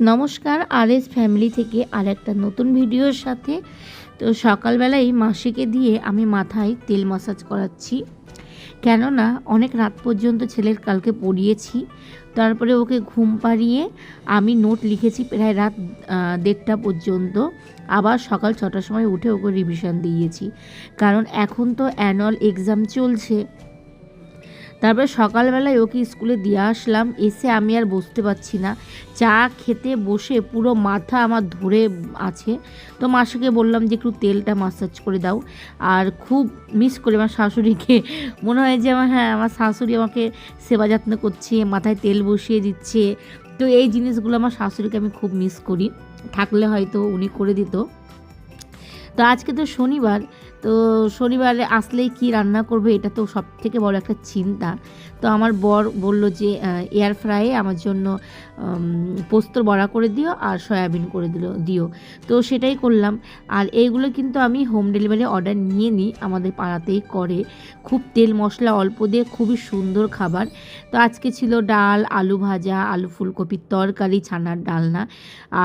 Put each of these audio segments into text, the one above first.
নমস্কার, RS family থেকে আরেকটা নতুন ভিডিওর সাথে। তো সকালবেলায় মাসিকে দিয়ে আমি মাথায় তেল ম্যাসাজ করাচ্ছি, কেননা অনেক রাত পর্যন্ত ছেলের কালকে পড়িয়েছি। তারপরে ওকে ঘুম পাড়িয়ে আমি নোট লিখেছি প্রায় রাত 1:30টা পর্যন্ত। আবার সকাল 6টার সময় উঠে ওকে রিভিশন দিয়েছি, কারণ এখন তো অ্যানুয়াল এক্সাম চলছে। তারপরে সকালবেলায় ওকে স্কুলে দিয়ে আসলাম, এসে আমি আর বসতে পারছি না। চা খেতে বসে পুরো মাথা আমার ধরে আছে। তো মাসিকে বললাম যে একটু তেলটা ম্যাসাজ করে দাও। আর খুব মিস করি আমার শাশুড়িকে, মনে হয় যে আমার শাশুড়ি আমাকে সেবা যত্ন করছে, মাথায় তেল বসিয়ে দিচ্ছে। তো এই জিনিসগুলো আমার শাশুড়িকে আমি খুব মিস করি, থাকলে হয়তো উনি করে দিত। তো আজকে তো শনিবার, তো শনিবারে আসলেই কি রান্না করবে এটা তো সব থেকে বড় একটা চিন্তা। তো আমার বর বলল যে এয়ার ফ্রাইয়ে আমার জন্য পোস্তর বড়া করে দিও আর সয়াবিন করে দিও। তো সেটাই করলাম। আর এইগুলো কিন্তু আমি হোম ডেলিভারি অর্ডার নিয়ে নিই, আমাদের পাড়াতেই করে। খুব তেল মশলা অল্প দিয়ে খুবই সুন্দর খাবার। তো আজকে ছিল ডাল, আলু ভাজা, আলু ফুলকপির তরকারি, ছানার ডালনা।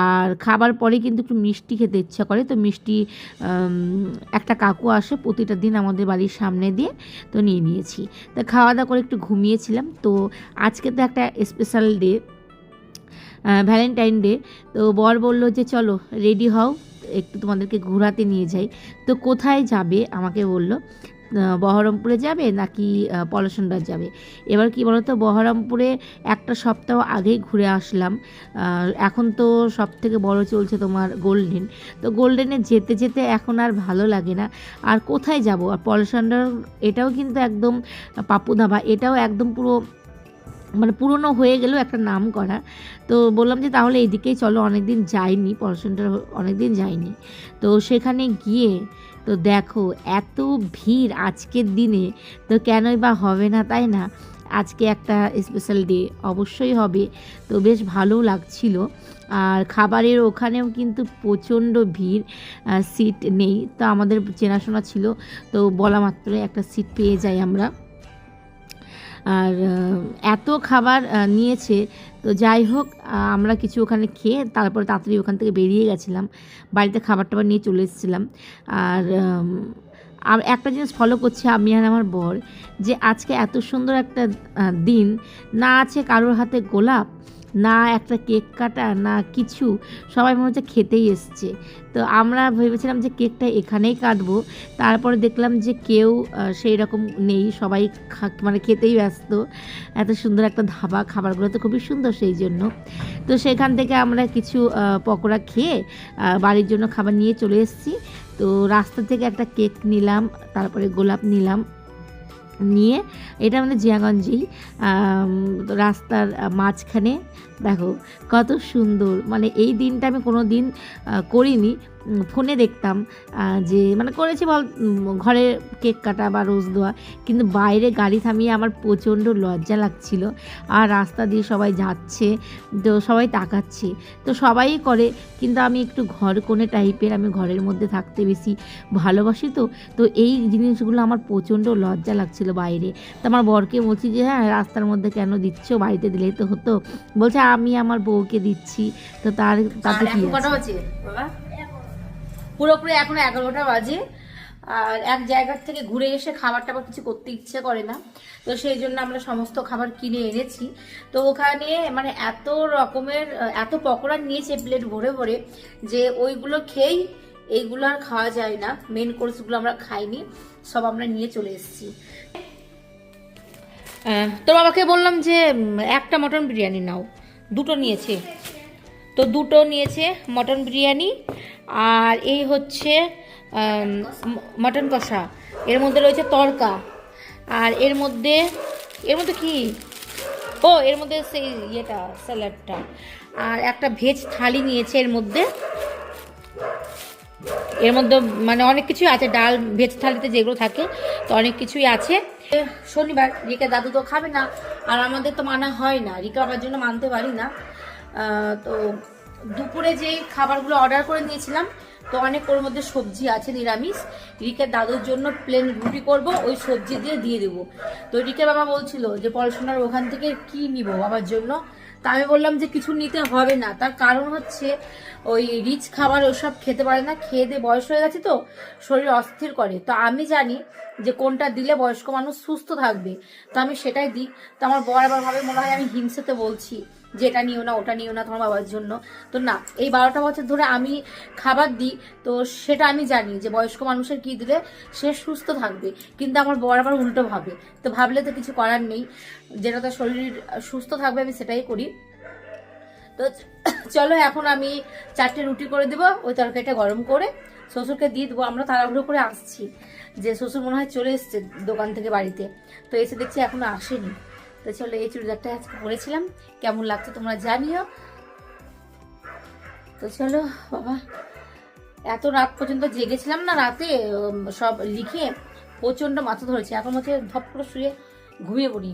আর খাবার পরে কিন্তু একটু মিষ্টি খেতে ইচ্ছা করে, তো মিষ্টি একটা কাকু আসে প্রতিটা দিন আমাদের বাড়ির সামনে দিয়ে, তো নিয়ে নিয়েছি। তা খাওয়া দাওয়া করে একটু ঘুমিয়েছিলাম। তো আজকে তো একটা স্পেশাল ডে, ভ্যালেন্টাইন ডে। তো বর বললো যে চলো রেডি হও, একটু তোমাদেরকে ঘোরাতে নিয়ে যাই। তো কোথায় যাবে আমাকে বললো, বহরমপুরে যাবে নাকি পলাশনডার যাবে। এবার কি বলো তো, বহরমপুরে একটা সপ্তাহ আগেই ঘুরে আসলাম। এখন তো সব থেকে বড় চলছে তোমার গোল্ডেন। তো গোল্ডেনে যেতে যেতে এখন আর ভালো লাগে না। আর কোথায় যাব, আর পলাশনডার এটাও কিন্তু একদম পাপ্পু ধাবা, এটাও একদম পুরো পুরনো হয়ে গেলেও একটা নাম করা। তো বললাম যে তাহলে এইদিকেই চলো, অনেকদিন যাইনি পলাশনডার, অনেকদিন যাইনি। তো সেখানে গিয়ে তো দেখো এত ভিড় আজকের দিনে, তো কেনই বা হবে না, তাই না? আজকে একটা স্পেশাল ডে, অবশ্যই হবে। তো বেশ ভালো লাগছিল। আর খাবারের ওখানেও কিন্তু প্রচণ্ড ভিড়, সিট নেই। তো আমাদের চেনাশোনা ছিল, তো বলা মাত্রই একটা সিট পেয়ে যাই আমরা। আর এত খাবার নিয়েছে, তো যাই হোক আমরা কিছু ওখানে খেয়ে তারপরে তাড়াতাড়ি ওখান থেকে বেরিয়ে গেছিলাম, বাড়িতে খাবার টাবার নিয়ে চলে এসেছিলাম। আর একটা জিনিস ফলো করছি আমি আর আমার বর, যে আজকে এত সুন্দর একটা দিন, না আছে কারোর হাতে গোলাপ, না একটা কেক কাটা, না কিছু, সবাই মনে হচ্ছে খেতেই এসছে। তো আমরা ভেবেছিলাম যে কেকটা এখানেই কাটবো, তারপরে দেখলাম যে কেউ সেই রকম নেই, সবাই খেতেই ব্যস্ত। এত সুন্দর একটা ধাবা, খাবারগুলো তো খুবই সুন্দর, সেই জন্য। তো সেখান থেকে আমরা কিছু পকোড়া খেয়ে বাড়ির জন্য খাবার নিয়ে চলে এসেছি। তো রাস্তা থেকে একটা কেক নিলাম, তারপরে গোলাপ নিলাম, নিয়ে এটা জিয়াগঞ্জেই রাস্তার মাঝখানে দেখো কত সুন্দর। এই দিনটা আমি কোনো দিন করিনি, ফোনে দেখতাম যে করেছি বল ঘরে কেক কাটা বা রোজ দেওয়া, কিন্তু বাইরে গাড়ি থামিয়ে আমার প্রচণ্ড লজ্জা লাগছিল। আর রাস্তা দিয়ে সবাই যাচ্ছে, তো সবাই তাকাচ্ছে, তো সবাই করে, কিন্তু আমি একটু ঘর কোণে টাইপের, আমি ঘরের মধ্যে থাকতে বেশি ভালোবাসি। তো এই জিনিসগুলো আমার প্রচণ্ড লজ্জা লাগছিল বাইরে। তো আমার বরকে বলছি যে হ্যাঁ রাস্তার মধ্যে কেন দিচ্ছ, বাড়িতে দিলেই তো হতো। বলছে আমি আমার বউকে দিচ্ছি। তো তাতে কি আছে বাবা, পুরোপুরি এখন 11টা বাজে। আর এক জায়গার থেকে ঘুরে এসে খাবার টাবার কিছু করতে ইচ্ছে করে না, তো সেই জন্য আমরা সমস্ত খাবার কিনে এনেছি। তো ওখানে এত রকমের এত পকোড়া নিয়েছে প্লেট ভরে ভরে, যে ওইগুলো খেয়েই এইগুলো আর খাওয়া যায় না। মেন কোর্সগুলো আমরা খাইনি, সব আমরা নিয়ে চলে এসেছি। তো বাবাকে বললাম যে একটা মটন বিরিয়ানি নাও, দুটো নিয়েছে, তো দুটো নিয়েছে মটন বিরিয়ানি। আর এই হচ্ছে মটন কষা, এর মধ্যে রয়েছে তড়কা, আর এর মধ্যে কি, ও এর মধ্যে সেই ইয়েটা স্যালাডটা, আর একটা ভেজ থালি নিয়েছে। এর মধ্যে অনেক কিছুই আছে, ডাল, ভেজ থালিতে যেগুলো থাকে, তো অনেক কিছুই আছে। শনিবার রিকা দাদু তো খাবে না, আর আমাদের তো মানা হয় না, রিকা আমার জন্য মানতে পারি না। তো দুপুরে যে খাবারগুলো অর্ডার করে নিয়েছিলাম, তো অনেক ওর মধ্যে সবজি আছে নিরামিষ। রিকের দাদুর জন্য প্লেন রুটি করব, ওই সবজি দিয়ে দেবো। তো রিকের বাবা বলছিল যে পড়াশোনার ওখান থেকে কি নিব বাবার জন্য। তা আমি বললাম যে কিছু নিতে হবে না, তার কারণ হচ্ছে ওই রিচ খাবার ওসব খেতে পারে না, খেয়ে দিয়ে বয়স হয়ে গেছে তো শরীর অস্থির করে। তো আমি জানি যে কোনটা দিলে বয়স্ক মানুষ সুস্থ থাকবে, তো আমি সেটাই দিই। তো আমার বর আবার ভাবে মনে হয় আমি হিংসেতে বলছি যে এটা নিও না ওটা নিও না তোমার বাবার জন্য। তো না, এই 12টা বছর ধরে আমি খাবার দিই, তো সেটা আমি জানি যে বয়স্ক মানুষের কি দিলে সে সুস্থ থাকবে। কিন্তু আমার বর আবার উল্টো ভাবে, তো ভাবলে তো কিছু করার নেই, যেটা তার শরীর সুস্থ থাকবে আমি সেটাই করি। তো চলো এখন আমি 4টে রুটি করে দেবো, ওই তরকারিটা গরম করে শ্বশুরকে দিয়ে দেবো। আমরা তাড়াহুড়ো করে আসছি, যে শ্বশুর মনে হয় চলে এসছে দোকান থেকে বাড়িতে, তো এসে দেখছি এখনো আসেনি। তো চলো, এই চুড়িদারটা আজকে পরেছিলাম, কেমন লাগছে তোমরা জানিও। তো চলো বাবা, এত রাত পর্যন্ত জেগেছিলাম না রাতে, সব লিখে প্রচন্ড মাথা ধরেছে, এখন হচ্ছে ধপ করে শুয়ে ঘুমিয়ে পড়ি।